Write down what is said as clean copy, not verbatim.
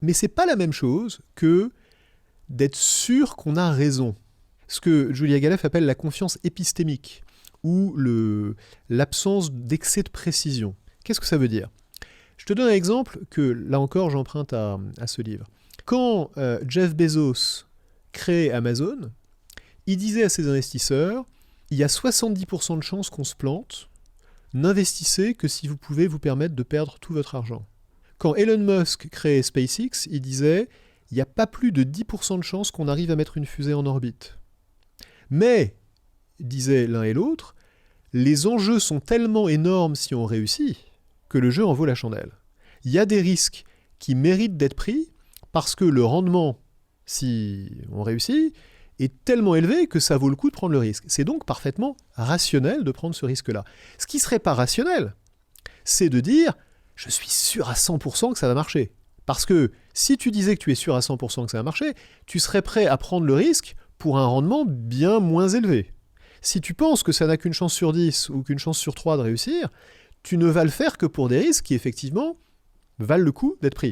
Mais c'est pas la même chose que d'être sûr qu'on a raison. Ce que Julia Galef appelle la confiance épistémique, ou l'absence d'excès de précision. Qu'est-ce que ça veut dire ? Je te donne un exemple que, là encore, j'emprunte à ce livre. Quand Jeff Bezos crée Amazon, il disait à ses investisseurs, il y a 70% de chances qu'on se plante, n'investissez que si vous pouvez vous permettre de perdre tout votre argent. Quand Elon Musk créait SpaceX, il disait, il n'y a pas plus de 10% de chances qu'on arrive à mettre une fusée en orbite. Mais, disaient l'un et l'autre, les enjeux sont tellement énormes si on réussit que le jeu en vaut la chandelle. Il y a des risques qui méritent d'être pris parce que le rendement, si on réussit, est tellement élevé que ça vaut le coup de prendre le risque. C'est donc parfaitement rationnel de prendre ce risque-là. Ce qui ne serait pas rationnel, c'est de dire « je suis sûr à 100% que ça va marcher ». Parce que si tu disais que tu es sûr à 100% que ça va marcher, tu serais prêt à prendre le risque pour un rendement bien moins élevé. Si tu penses que ça n'a qu'une chance sur 10 ou qu'une chance sur 3 de réussir, tu ne vas le faire que pour des risques qui effectivement valent le coup d'être pris.